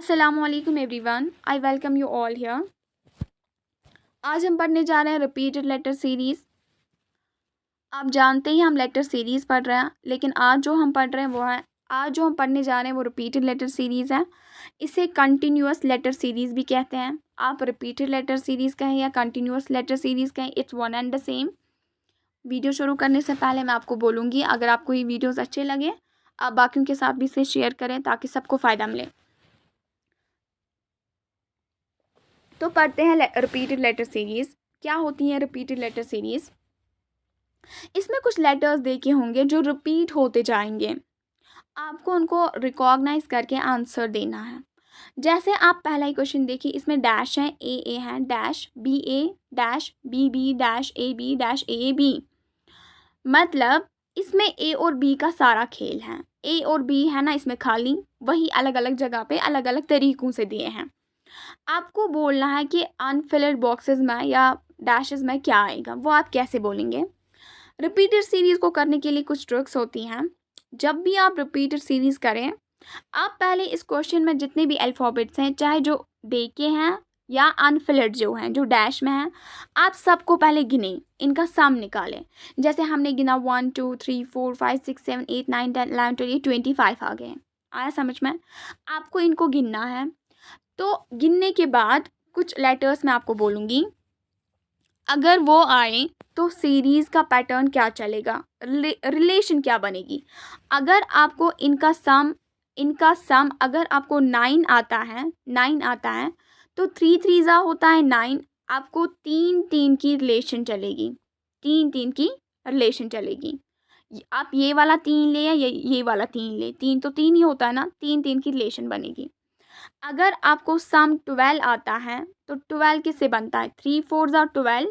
Assalamualaikum everyone. I welcome you all here. आज हम पढ़ने जा रहे हैं रिपीटेड लेटर सीरीज। आप जानते ही हम लेटर सीरीज पढ़ रहे हैं, लेकिन आज जो हम पढ़ने जा रहे हैं वो रिपीटेड लेटर सीरीज है। इसे कंटिन्यूअस लेटर सीरीज भी कहते हैं। आप रिपीटेड लेटर सीरीज कहें या कंटिन्यूअस लेटर सीरीज कहें, it's one and the same. Video शुरू करने से पहले मैं आपको बोलूँगी, अगर आपको ये वीडियोज़ अच्छे लगे आप बाकियों के साथ भी इसे शेयर करें ताकि सबको फ़ायदा मिले। तो पढ़ते हैं रिपीटेड लेटर सीरीज। क्या होती है रिपीटेड लेटर सीरीज? इसमें कुछ लेटर्स देखे होंगे जो रिपीट होते जाएंगे, आपको उनको रिकॉग्नाइज करके आंसर देना है। जैसे आप पहला ही क्वेश्चन देखिए, इसमें डैश है, ए है, dash B A, dash B B, dash A B, dash A B. मतलब इसमें ए और बी का सारा खेल है। ए और बी है ना, इसमें खाली वही अलग अलग जगह पे अलग अलग तरीकों से दिए हैं। आपको बोलना है कि अनफिल्ड बॉक्सेस में या डैशेस में क्या आएगा, वो आप कैसे बोलेंगे। रिपीटेड सीरीज को करने के लिए कुछ ट्रिक्स होती हैं। जब भी आप रिपीटेड सीरीज करें, आप पहले इस क्वेश्चन में जितने भी अल्फ़ाबेट्स हैं, चाहे जो दे के हैं या अनफिल्ड जो हैं, जो डैश में हैं, आप सबको पहले गिने, इनका सम निकालें। जैसे हमने गिना 1 2 3 4 5 6 7 8 9 10 11 12 25 आ गए। आया समझ में? आपको इनको गिनना है। तो गिनने के बाद कुछ लेटर्स मैं आपको बोलूँगी, अगर वो आए तो सीरीज़ का पैटर्न क्या चलेगा, रिलेशन क्या बनेगी। अगर आपको इनका सम अगर आपको 9 आता है तो 3 3 ज़ा होता है 9। आपको 3 3 की रिलेशन चलेगी, 3 3 की रिलेशन चलेगी। आप ये वाला 3 ले या ये वाला 3 ले, 3 तो 3 ही होता है ना, 3 3 की रिलेशन बनेगी। अगर आपको सम 12 आता है तो 12 किससे बनता है, 3 4 ज़ा 12।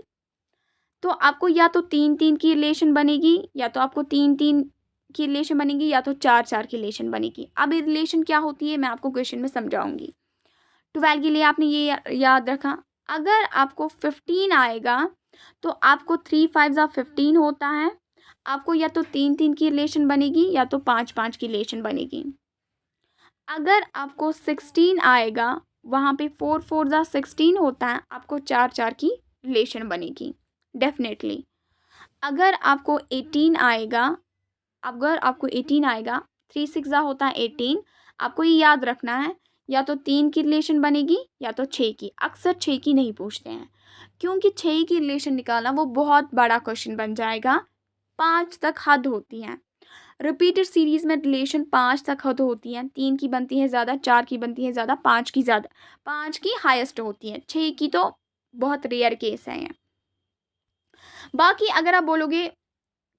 तो आपको या तो 3 3 की रिलेशन बनेगी, या तो आपको 3 3 की रिलेशन बनेगी, या तो 4 4 की रिलेशन बनेगी। अब ये रिलेशन क्या होती है मैं आपको क्वेश्चन में समझाऊंगी। 12 के लिए आपने ये याद रखा। अगर आपको 15 आएगा तो आपको 3 5 ज़ा 15 होता है। आपको या तो 3 3 की रिलेशन बनेगी, या तो 5 5 की रिलेशन बनेगी। अगर आपको 16 आएगा, वहाँ पे 4 4 ज़ा 16 होता है, आपको 4 4 की रिलेशन बनेगी डेफिनेटली। अगर आपको 18 आएगा, 3 6 ज़ा होता है 18। आपको ये याद रखना है, या तो 3 की रिलेशन बनेगी या तो 6 की। अक्सर 6 की नहीं पूछते हैं, क्योंकि 6 की रिलेशन निकालना वो बहुत बड़ा क्वेश्चन बन जाएगा। 5 तक हद होती है। रिपीटेड सीरीज़ में रिलेशन 5 तक हद होती है। 3 की बनती है ज़्यादा, 4 की बनती है ज़्यादा, 5 की ज़्यादा, 5 की हाईएस्ट होती है, 6 की तो बहुत रेयर केस है। बाकी अगर आप बोलोगे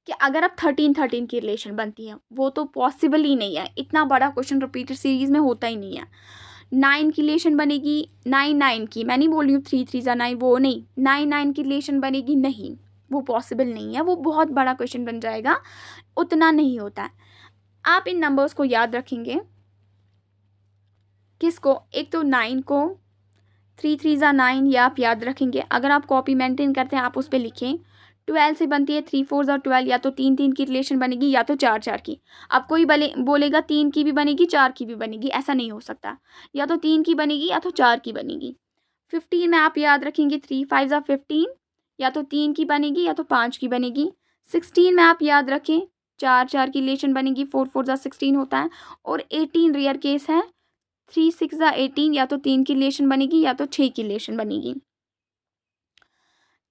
कि अगर आप 13 13 की रिलेशन बनती है, वो तो पॉसिबल ही नहीं है। इतना बड़ा क्वेश्चन रिपीटेड सीरीज़ में होता ही नहीं है। 9 की रिलेशन बनेगी, 9 9 की, मैं नहीं बोल रही हूँ 3 3 ज़ा 9, वो नहीं। 9 9 की रिलेशन बनेगी, नहीं, वो पॉसिबल नहीं है। वो बहुत बड़ा क्वेश्चन बन जाएगा, उतना नहीं होता है। आप इन नंबर्स को याद रखेंगे। किसको? एक तो 9 को, 3 3 ज़ा 9, ये आप याद रखेंगे। अगर आप कॉपी मेंटेन करते हैं आप उस पर लिखें। 12 से बनती है 3 4 ज़ा 12, या तो 3 3 की रिलेशन बनेगी या तो 4 4 की। अब कोई बोलेगा 3 की भी बनेगी 4 की भी बनेगी, ऐसा नहीं हो सकता। या तो 3 की बनेगी या तो 4 की बनेगी। 15 में आप याद रखेंगे 3 5 ज़ा 15, या तो 3 की बनेगी या तो 5 की बनेगी। 16 में आप याद रखें 4 4 की रिलेशन बनेगी, 4 4 ज़ा 16 होता है। और 18 रेयर केस है, 3 6 ज़ा 18, या तो 3 की रिलेशन बनेगी या तो 6 की रिलेशन बनेगी।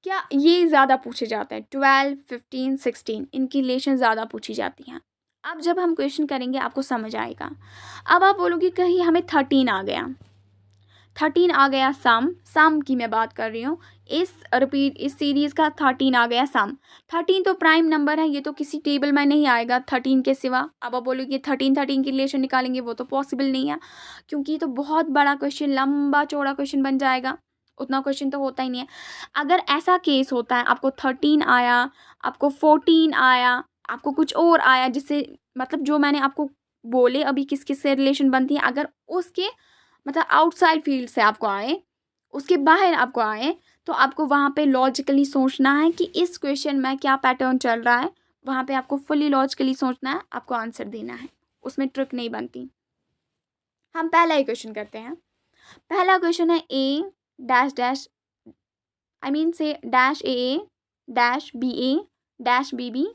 क्या ये ज़्यादा पूछे जाते हैं, 12 15 16 इनकी रिलेशन ज़्यादा पूछी जाती हैं। अब जब हम क्वेश्चन करेंगे आपको समझ आएगा। अब आप बोलोगे कहीं हमें 13 आ गया, 13 आ गया सम की मैं बात कर रही हूँ। इस सीरीज़ का 13 आ गया सम। 13 तो प्राइम नंबर है, ये तो किसी टेबल में नहीं आएगा 13 के सिवा। अब आप बोलोगे 13 13 की रिलेशन निकालेंगे, वो तो पॉसिबल नहीं है, क्योंकि ये तो बहुत बड़ा क्वेश्चन, लंबा चौड़ा क्वेश्चन बन जाएगा। उतना क्वेश्चन तो होता ही नहीं है। अगर ऐसा केस होता है, आपको 13 आया, आपको 14 आया, आपको कुछ और आया, जिससे मतलब जो मैंने आपको बोले अभी किस किस से रिलेशन बनती है, अगर उसके मतलब आउटसाइड फील्ड से आपको आए, उसके बाहर आपको आए, तो आपको वहाँ पे लॉजिकली सोचना है कि इस क्वेश्चन में क्या पैटर्न चल रहा है। वहाँ पे आपको फुली लॉजिकली सोचना है, आपको आंसर देना है, उसमें ट्रिक नहीं बनती। हम पहला ही क्वेश्चन करते हैं। पहला क्वेश्चन है A dash dash, I mean से dash A dash B A dash B B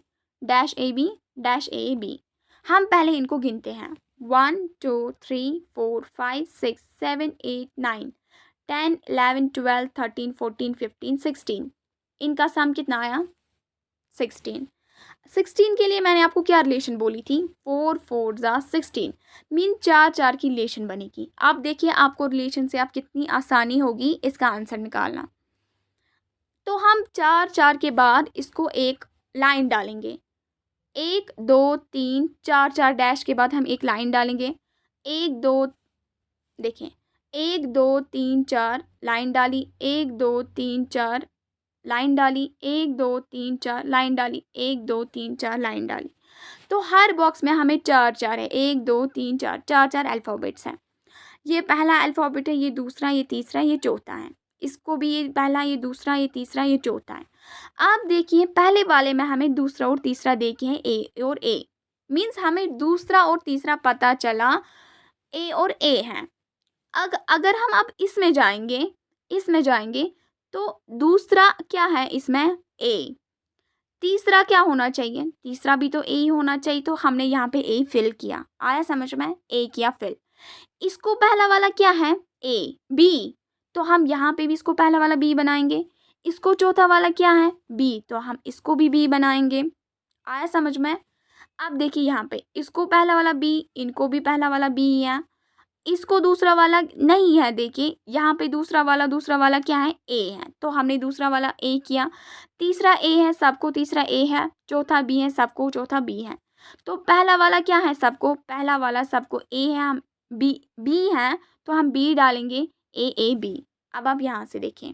dash A B dash A B. हम पहले इनको गिनते हैं। 1 2 3 4 5 6 7 8 9 10 11 12 13 14 15 16। इनका सम कितना आया? 16। 16 के लिए मैंने आपको क्या रिलेशन बोली थी? 4 4 ज़ा 16, मीन 4 4 की रिलेशन बनेगी। आप देखिए आपको रिलेशन से आप कितनी आसानी होगी इसका आंसर निकालना। तो हम 4 4 के बाद इसको एक लाइन डालेंगे। 1 2 3 4 4 डैश के बाद हम एक लाइन डालेंगे। 1 2, देखें 1 2 3 4 लाइन डाली, 1 2 3 4 लाइन डाली, 1 2 3 4 लाइन डाली, 1 2 3 4 लाइन डाली। तो हर बॉक्स में हमें 4 4 है। 1 2 3 4 4 4 अल्फ़ाबेट्स हैं। ये पहला अल्फ़ाबेट है, ये दूसरा, ये तीसरा, ये चौथा है। इसको भी ये पहला, ये दूसरा, ये तीसरा, ये चौथा है। आप देखिए पहले वाले में हमें दूसरा और तीसरा देखे हैं ए और ए, मीन्स हमें दूसरा और तीसरा पता चला ए और ए हैं। अगर हम अब इसमें जाएंगे तो दूसरा क्या है इसमें? ए। तीसरा क्या होना चाहिए? तीसरा भी तो ए ही होना चाहिए। तो हमने यहाँ पे ए फिल किया। आया समझ में? ए किया फिल। इसको पहला वाला क्या है? ए। बी, तो हम यहाँ पे भी इसको पहला वाला बी बनाएंगे। इसको चौथा वाला क्या है? बी, तो हम इसको भी बी बनाएंगे। आया समझ में? अब देखिए यहाँ पे इसको पहला वाला बी, इनको भी पहला वाला बी ही है। इसको दूसरा वाला नहीं है। देखिए यहाँ पे दूसरा वाला क्या है? ए है, तो हमने दूसरा वाला ए किया। तीसरा ए है, सबको तीसरा ए है। चौथा बी है, सबको चौथा बी है। तो पहला वाला क्या है? सबको पहला वाला सबको ए है, हम बी है, तो हम बी डालेंगे। A B. अब आप यहाँ से देखें,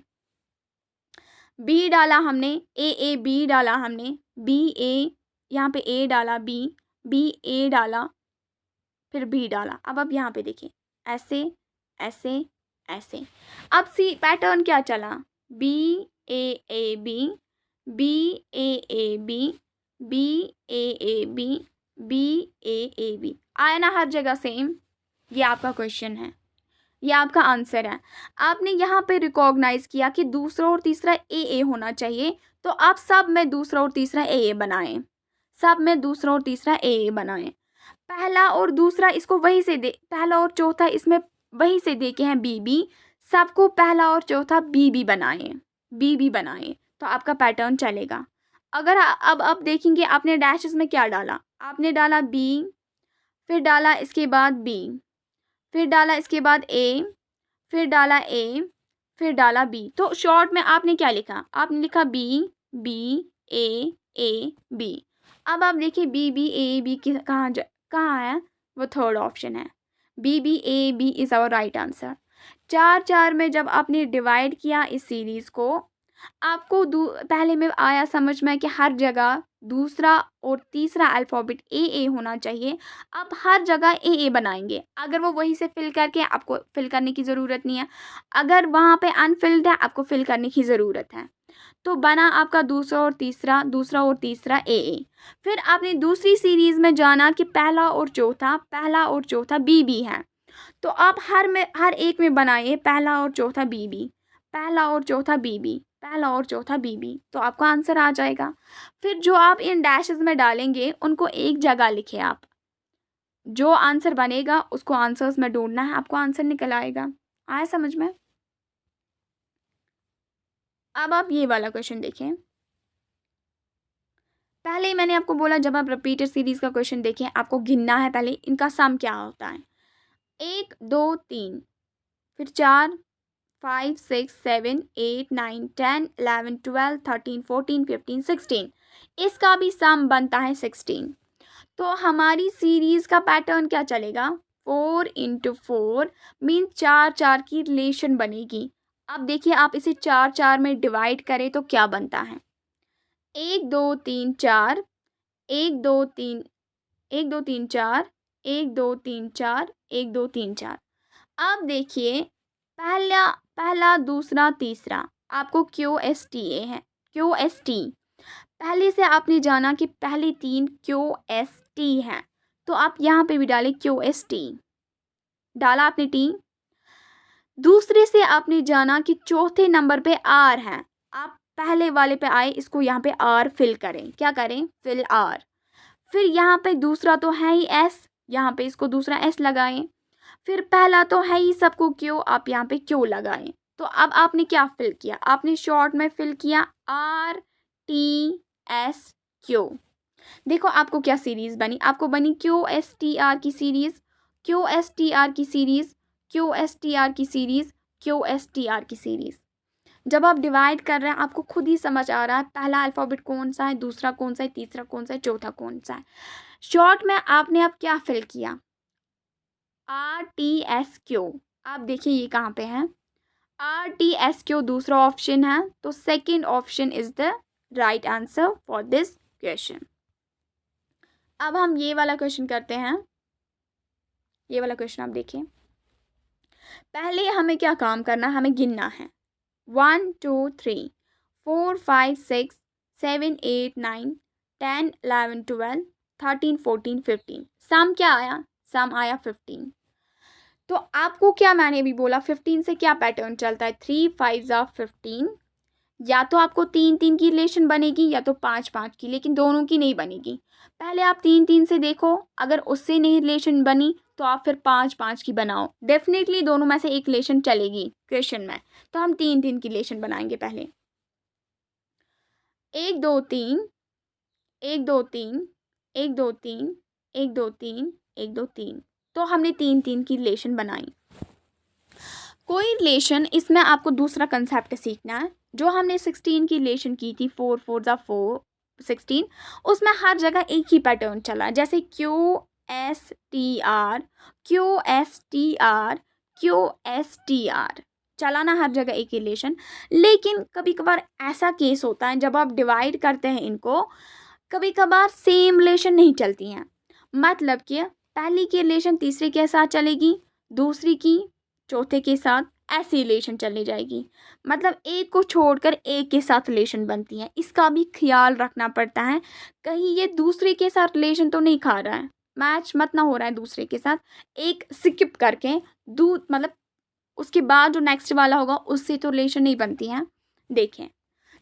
बी डाला हमने, ए बी डाला हमने, बी ए, यहाँ पे ए डाला, बी ए डाला, फिर बी डाला। अब आप यहाँ पे देखिए ऐसे ऐसे ऐसे। अब सी पैटर्न क्या चला? B A B, B A B, B A B, B A B. आया ना हर जगह सेम? ये आपका क्वेश्चन है, ये आपका आंसर है। आपने यहाँ पे रिकॉग्नाइज किया कि दूसरा और तीसरा ए होना चाहिए, तो आप सब में दूसरा और तीसरा ए बनाएं, सब में दूसरा और तीसरा ए बनाएं। पहला और दूसरा इसको वही से दे, पहला और चौथा इसमें वही से दे के हैं बी, सबको पहला और चौथा बी बनाएं, तो आपका पैटर्न चलेगा। अगर अब देखेंगे आपने डैशेस में क्या डाला? आपने डाला बी, फिर डाला इसके बाद बी, फिर डाला इसके बाद ए, फिर डाला ए, फिर डाला बी। तो शॉर्ट में आपने क्या लिखा? आपने लिखा बी ए बी। अब आप देखिए बी ए बी कहाँ है? वो थर्ड ऑप्शन है। B A B is our right answer. 4 4 में जब आपने डिवाइड किया इस सीरीज़ को, आपको पहले में आया समझ में कि हर जगह दूसरा और तीसरा अल्फ़ाबेट ए होना चाहिए। आप हर जगह ए बनाएंगे। अगर वो वहीं से फिल करके, आपको फिल करने की ज़रूरत नहीं है। अगर वहाँ पे अनफिल्ड है, आपको फिल करने की ज़रूरत है। तो बना आपका दूसरा और तीसरा ए। फिर आपने दूसरी सीरीज़ में जाना कि पहला और चौथा बी है। तो आप हर एक में बनाइए पहला और चौथा बी, पहला और चौथा बी, पहला और चौथा बी, तो आपका आंसर आ जाएगा। फिर जो आप इन डैशेस में डालेंगे उनको एक जगह लिखे आप। जो आंसर बनेगा उसको आंसर्स में ढूंढना है, आपको आंसर निकल आएगा। आया समझ में? अब आप ये वाला क्वेश्चन देखें। पहले ही मैंने आपको बोला जब आप रिपीटेड सीरीज़ का क्वेश्चन देखें आपको गिनना है पहले इनका सम क्या होता है। 1 2 3, फिर 4 5 6 7 8 9 10 11 12 13 14 15 16, इसका भी सम बनता है 16। तो हमारी सीरीज़ का पैटर्न क्या चलेगा? 4 × 4 मीन 4 4 की रिलेशन बनेगी। अब देखिए आप इसे 4 4 में डिवाइड करें तो क्या बनता है? 1 2 3 4, 1 2 3, 1 2 3 4, 1 2 3 4, 1 2 3 4। अब देखिए पहला दूसरा तीसरा आपको QSTA है, QST। पहले से आपने जाना कि पहले 3 QST हैं, तो आप यहाँ पे भी डालें QST। डाला आपने टी, दूसरे से आपने जाना कि चौथे नंबर पे आर है, आप पहले वाले पे आए, इसको यहाँ पे आर फिल करें, क्या करें, फिल आर। फिर यहाँ पे दूसरा तो है ही एस, यहाँ पे इसको दूसरा एस लगाएं। फिर पहला तो है ही सबको क्यू, आप यहाँ पे क्यू लगाएं। तो अब आपने क्या फिल किया, आपने शॉर्ट में फिल किया आर टी एस क्यू। देखो आपको क्या सीरीज बनी, आपको बनी क्यू एस टी आर की series, Q S T R की series, Q S T R की series, Q S T R की सीरीज। जब आप डिवाइड कर रहे हैं आपको खुद ही समझ आ रहा है पहला अल्फ़ाबेट कौन सा है, दूसरा कौन सा है, तीसरा कौन सा है, चौथा कौन सा है। शॉर्ट में आपने अब क्या फिल किया, आर टी एस क्यू। आप देखिए ये कहाँ पे है, आर टी एस क्यू दूसरा ऑप्शन है, तो second option is the right answer for this question. अब हम ये वाला क्वेश्चन करते हैं। ये वाला क्वेश्चन आप देखिए, पहले हमें क्या काम करना है, हमें गिनना है 1 2 3 4 5 6 7 8 9 10 11 12 13 14 15। सम क्या आया, सम आया 15। तो आपको क्या मैंने अभी बोला 15 से क्या पैटर्न चलता है, 3 5 15, या तो आपको 3 3 की रिलेशन बनेगी या तो 5 5 की, लेकिन दोनों की नहीं बनेगी। पहले आप 3 3 से देखो, अगर उससे नहीं रिलेशन बनी तो आप फिर 5 5 की बनाओ, डेफिनेटली दोनों में से एक रिलेशन चलेगी क्वेश्चन में। तो हम 3 3 की रिलेशन बनाएंगे पहले, 1 2 3 1 2 3 1 2 3 1 2 3 1 2 3। तो हमने 3 3 की रिलेशन बनाई। कोई रिलेशन, इसमें आपको दूसरा कंसेप्ट सीखना है, जो हमने 16 की रिलेशन की थी, 4 4 जा 4 16, उसमें हर जगह एक ही पैटर्न चला, जैसे Q S T are, Q S T are, Q S T are, चला ना हर जगह एक ही रिलेशन। लेकिन कभी कभार ऐसा केस होता है जब आप डिवाइड करते हैं इनको, कभी कभार सेम रिलेशन नहीं चलती हैं। मतलब कि पहली की रिलेशन तीसरे के साथ चलेगी, दूसरी की चौथे के साथ, ऐसी रिलेशन चली जाएगी। मतलब एक को छोड़कर एक के साथ रिलेशन बनती है, इसका भी ख्याल रखना पड़ता है, कहीं ये दूसरे के साथ रिलेशन तो नहीं खा रहा है, मैच मत ना हो रहा है दूसरे के साथ, एक स्किप करके मतलब उसके बाद जो नेक्स्ट वाला होगा उससे तो रिलेशन नहीं बनती हैं। देखें,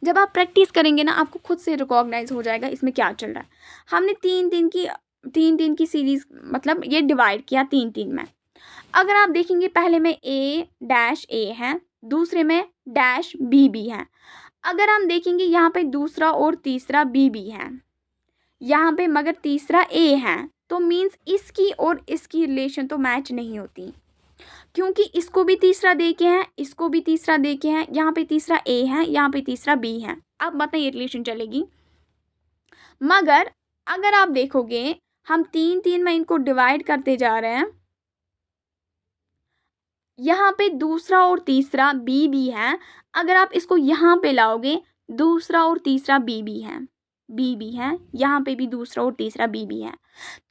जब आप प्रैक्टिस करेंगे ना आपको खुद से रिकॉग्नाइज हो जाएगा इसमें क्या चल रहा है। हमने 3 3 की सीरीज, मतलब ये डिवाइड किया 3 3 में। अगर आप देखेंगे पहले में ए डैश ए है, दूसरे में डैश बी बी है। अगर हम देखेंगे यहाँ पे दूसरा और तीसरा बी बी है, यहाँ पे मगर तीसरा ए है, तो मीन्स इसकी और इसकी रिलेशन तो मैच नहीं होती, क्योंकि इसको भी तीसरा दे के हैं, इसको भी तीसरा दे के हैं, यहाँ पे तीसरा ए है, यहाँ पे तीसरा बी है। अब मतलब ये रिलेशन चलेगी। मगर अगर आप देखोगे हम 3 3 में इनको डिवाइड करते जा रहे हैं, यहाँ पे दूसरा और तीसरा बी बी है, अगर आप इसको यहाँ पे लाओगे दूसरा और तीसरा बी बी है, बी बी है, यहाँ पे भी दूसरा और तीसरा बी बी है।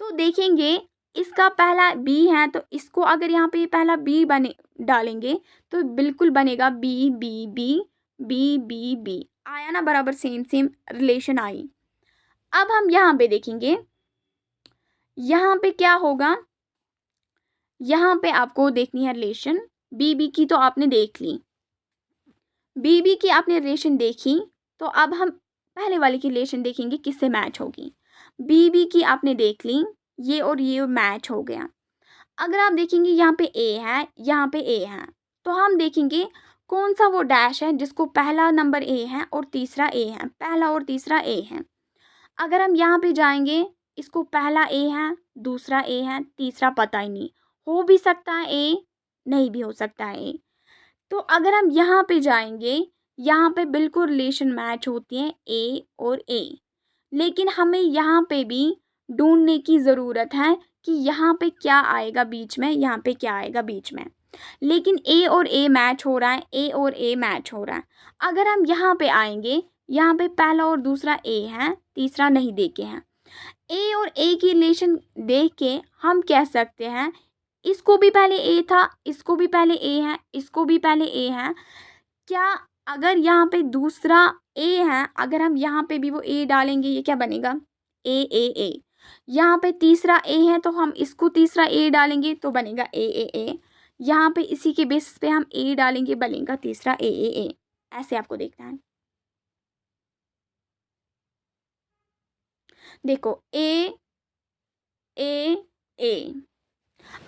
तो देखेंगे इसका पहला बी है, तो इसको अगर यहाँ पे पहला बी बने डालेंगे तो बिल्कुल बनेगा B B B B B B, आया ना बराबर, सेम सेम रिलेशन आई। अब हम यहाँ पे देखेंगे, यहाँ पे क्या होगा, यहाँ पे आपको देखनी है रिलेशन बीबी की, तो आपने देख ली बीबी की, आपने रिलेशन देखी, तो अब हम पहले वाले की रिलेशन देखेंगे किससे मैच होगी। बीबी की आपने देख ली, ये और ये मैच हो गया। अगर आप देखेंगे यहाँ पे ए है, यहाँ पे ए है, तो हम देखेंगे कौन सा वो डैश है जिसको पहला नंबर ए है और तीसरा ए है, पहला और तीसरा ए है। अगर हम यहाँ पे जाएंगे, इसको पहला ए है, दूसरा ए है, तीसरा पता ही नहीं, हो भी सकता है ए, नहीं भी हो सकता है ए। तो अगर हम यहाँ पे जाएंगे, यहाँ पे बिल्कुल रिलेशन मैच होती है ए और ए, लेकिन हमें यहाँ पे भी ढूंढने की ज़रूरत है कि यहाँ पे क्या आएगा बीच में, यहाँ पे क्या आएगा बीच में। लेकिन ए और ए मैच हो रहा है, ए और ए मैच हो रहा है। अगर हम यहाँ पे आएंगे, यहाँ पे पहला और दूसरा ए है, तीसरा नहीं देखे हैं। ए और ए की रिलेशन देख के हम कह सकते हैं इसको भी पहले ए था, इसको भी पहले ए है, इसको भी पहले ए है। क्या अगर यहाँ पे दूसरा ए है, अगर हम यहाँ पे भी वो ए डालेंगे, ये क्या बनेगा, ए ए ए। यहाँ पे तीसरा ए है तो हम इसको तीसरा ए डालेंगे तो बनेगा ए ए ए। यहाँ पे इसी के बेसिस पे हम ए डालेंगे, बनेगा तीसरा ए ए ए। ऐसे आपको देखना है। देखो ए ए ए।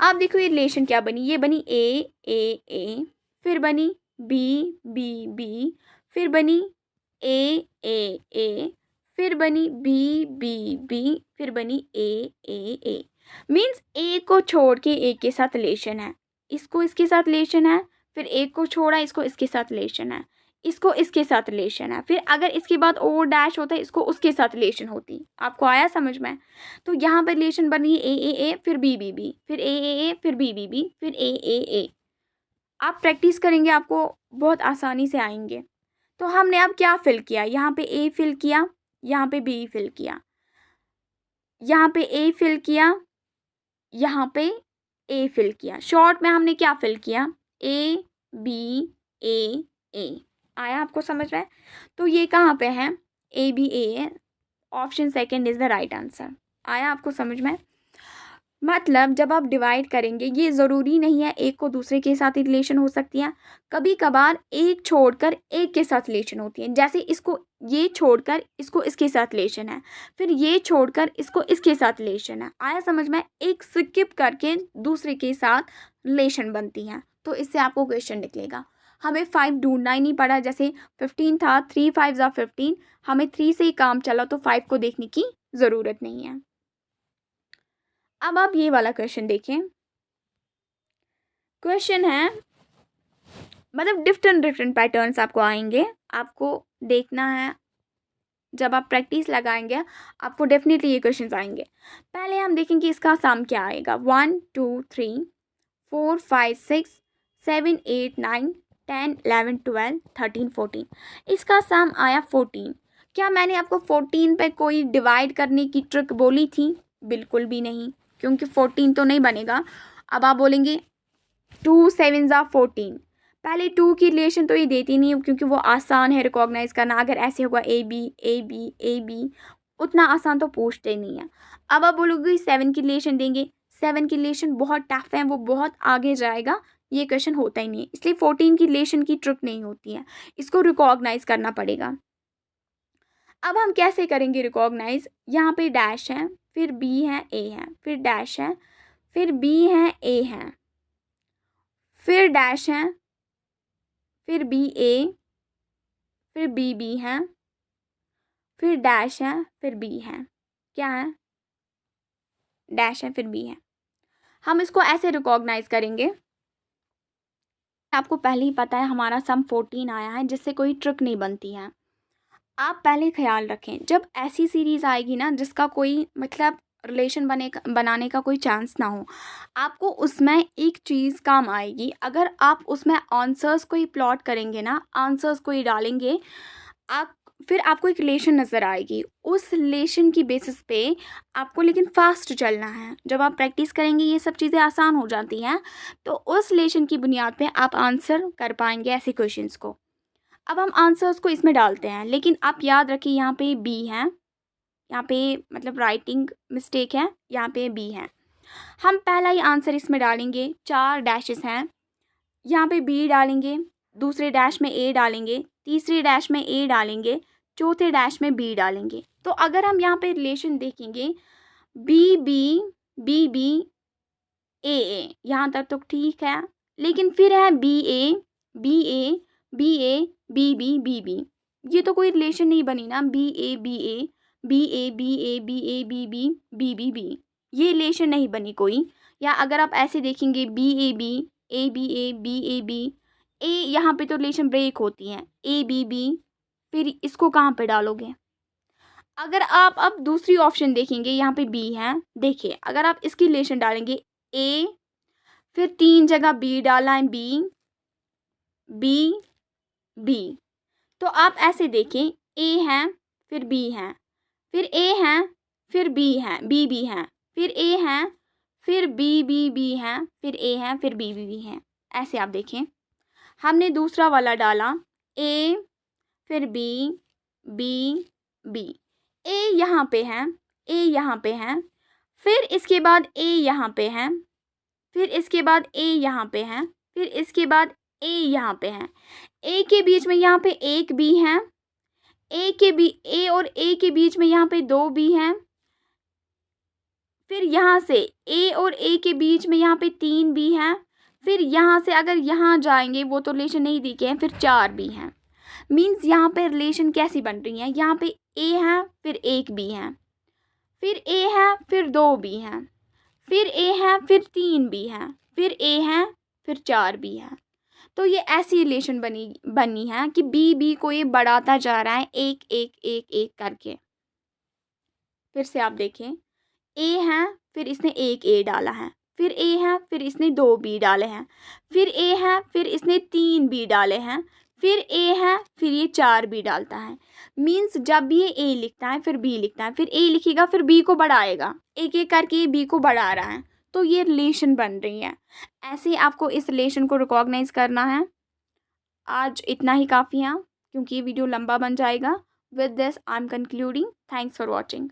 आप देखो ये रिलेशन क्या बनी, ये बनी ए ए ए, फिर बनी बी बी बी, फिर बनी ए ए ए, फिर बनी बी बी बी, फिर बनी ए ए ए। मीन्स ए को छोड़ के ए के साथ रिलेशन है, इसको इसके साथ रिलेशन है, फिर ए को छोड़ा इसको इसके साथ रिलेशन है, इसको इसके साथ रिलेशन है, फिर अगर इसके बाद ओ डैश होता है इसको उसके साथ रिलेशन होती। आपको आया समझ में? तो यहाँ पर रिलेशन बन रही है ए ए ए, फिर बी बी बी, फिर ए ए ए, फिर बी बी बी, फिर ए ए ए। आप प्रैक्टिस करेंगे आपको बहुत आसानी से आएंगे। तो हमने अब क्या फिल किया, यहाँ पे ए फिल किया, यहाँ पे बी फिल किया, यहाँ पे ए फिल किया, यहाँ पे ए फिल किया। शॉर्ट में हमने क्या फिल किया, ए बी ए ए। आया आपको समझ में? तो ये कहाँ पे है, ए बी ए है, option second is the right answer. आया आपको समझ में? मतलब जब आप डिवाइड करेंगे, ये ज़रूरी नहीं है एक को दूसरे के साथ ही रिलेशन हो सकती है, कभी कभार एक छोड़कर एक के साथ रिलेशन होती है। जैसे इसको ये छोड़कर इसको इसके साथ रिलेशन है, फिर ये छोड़कर इसको इसके साथ रिलेशन है। आया समझ में? एक स्किप करके दूसरे के साथ रिलेशन बनती है। तो इससे आपको क्वेश्चन निकलेगा। हमें 5 ढूंढना ही नहीं पड़ा, जैसे 15 था, 3 5 ज़ा 15, हमें 3 से ही काम चला तो 5 को देखने की ज़रूरत नहीं है। अब आप ये वाला क्वेश्चन देखें। क्वेश्चन है, मतलब डिफरेंट पैटर्न्स आपको आएंगे, आपको देखना है। जब आप प्रैक्टिस लगाएंगे आपको डेफिनेटली ये क्वेश्चंस आएंगे। पहले हम देखेंगे इसका सम क्या आएगा। 1 2 3 4 5 6 7 8 9 10 11 12 13 14। इसका सम आया 14। क्या मैंने आपको 14 पे कोई डिवाइड करने की ट्रिक बोली थी? बिल्कुल भी नहीं, क्योंकि 14 तो नहीं बनेगा। अब आप बोलेंगे 2 7 ज़ा 14। पहले 2 की रिलेशन तो ये देती नहीं है, क्योंकि वो आसान है रिकॉग्नाइज करना। अगर ऐसे होगा A B A B A B, उतना आसान तो पूछते नहीं है। अब आप बोलोगे 7 की रिलेशन देंगे, 7 की रिलेशन बहुत टफ है, वो बहुत आगे जाएगा, ये क्वेश्चन होता ही नहीं है। इसलिए 14 की रिलेशन की ट्रिक नहीं होती है, इसको रिकॉग्नाइज करना पड़ेगा। अब हम कैसे करेंगे रिकॉग्नाइज? यहाँ पे डैश है, फिर बी है ए है, फिर डैश है, फिर बी है ए है, फिर डैश है, फिर बी ए, फिर बी बी है, फिर डैश है, फिर बी है। क्या है? डैश है, फिर बी है। हम इसको ऐसे रिकॉग्नाइज करेंगे। आपको पहले ही पता है हमारा सम 14 आया है, जिससे कोई ट्रिक नहीं बनती है। आप पहले ख्याल रखें, जब ऐसी सीरीज़ आएगी ना जिसका कोई मतलब रिलेशन बनाने का कोई चांस ना हो, आपको उसमें एक चीज़ काम आएगी। अगर आप उसमें आंसर्स को ही प्लॉट करेंगे ना, आंसर्स को ही डालेंगे आप, फिर आपको एक रिलेशन नज़र आएगी। उस रिलेशन की बेसिस पे आपको लेकिन फास्ट चलना है। जब आप प्रैक्टिस करेंगे ये सब चीज़ें आसान हो जाती हैं, तो उस रिलेशन की बुनियाद पे आप आंसर कर पाएंगे ऐसे क्वेश्चंस को। अब हम आंसर्स को इसमें डालते हैं, लेकिन आप याद रखिए यहाँ पे बी है, यहाँ पे मतलब राइटिंग मिस्टेक है, यहाँ पे बी है। हम पहला ही आंसर इसमें डालेंगे, 4 डैशेस हैं, यहाँ पे बी डालेंगे, दूसरे डैश में ए डालेंगे, तीसरे डैश में ए डालेंगे, चौथे डैश में बी डालेंगे। तो अगर हम यहाँ पे रिलेशन देखेंगे, B B B B A A, यहाँ तक तो ठीक है, लेकिन फिर है B A B A B A B B B B. ये तो कोई रिलेशन नहीं बनी ना, B A B A B A B A B A B B B B B, ये रिलेशन नहीं बनी कोई। या अगर आप ऐसे देखेंगे B A B A B A B A B ए, यहाँ पे तो रिलेशन ब्रेक होती हैं, ए बी बी, फिर इसको कहाँ पे डालोगे? अगर आप अब दूसरी ऑप्शन देखेंगे, यहाँ पे बी है, देखिए अगर आप इसकी रिलेशन डालेंगे ए, फिर 3 जगह बी डाला है, बी बी बी, तो आप ऐसे देखें, ए है, फिर बी है, फिर ए है, फिर बी है, बी बी है, फिर ए है, फिर बी बी बी है, फिर ए है, फिर बी बी बी है। ऐसे आप देखें। हमने दूसरा वाला डाला ए, फिर बी बी बी, ए यहाँ पे है, ए यहाँ पे है, फिर इसके बाद ए यहाँ पे है, फिर इसके बाद ए यहाँ पे है, फिर इसके बाद ए यहाँ पे है। ए के बीच में यहाँ पे एक बी है, ए और ए के बीच में यहाँ पे दो बी हैं, फिर यहाँ से ए और ए के बीच में यहाँ पे तीन बी हैं, फिर यहाँ से अगर यहाँ जाएंगे वो तो रिलेशन नहीं दिखे हैं, फिर चार बी हैं। मीन्स यहाँ पे रिलेशन कैसी बन रही है, यहाँ पे ए है फिर एक बी है, फिर ए है फिर दो बी हैं, फिर ए है फिर तीन बी है, फिर ए है फिर चार बी है। तो ये ऐसी रिलेशन बनी है कि बी को ये बढ़ाता जा रहा है एक एक एक एक करके। फिर से आप देखें, ए है फिर इसने एक ए डाला है, फिर ए है फिर इसने दो बी डाले हैं, फिर ए है फिर इसने तीन बी डाले हैं, फिर ए है फिर ये चार बी डालता है। मीन्स जब भी ये ए लिखता है फिर बी लिखता है, फिर ए लिखेगा फिर बी को बढ़ाएगा, एक एक करके ये बी को बढ़ा रहा है। तो ये रिलेशन बन रही है। ऐसे आपको इस रिलेशन को रिकॉग्नाइज करना है। आज इतना ही काफ़ी है क्योंकि ये वीडियो लंबा बन जाएगा। With this I am concluding. Thanks for watching.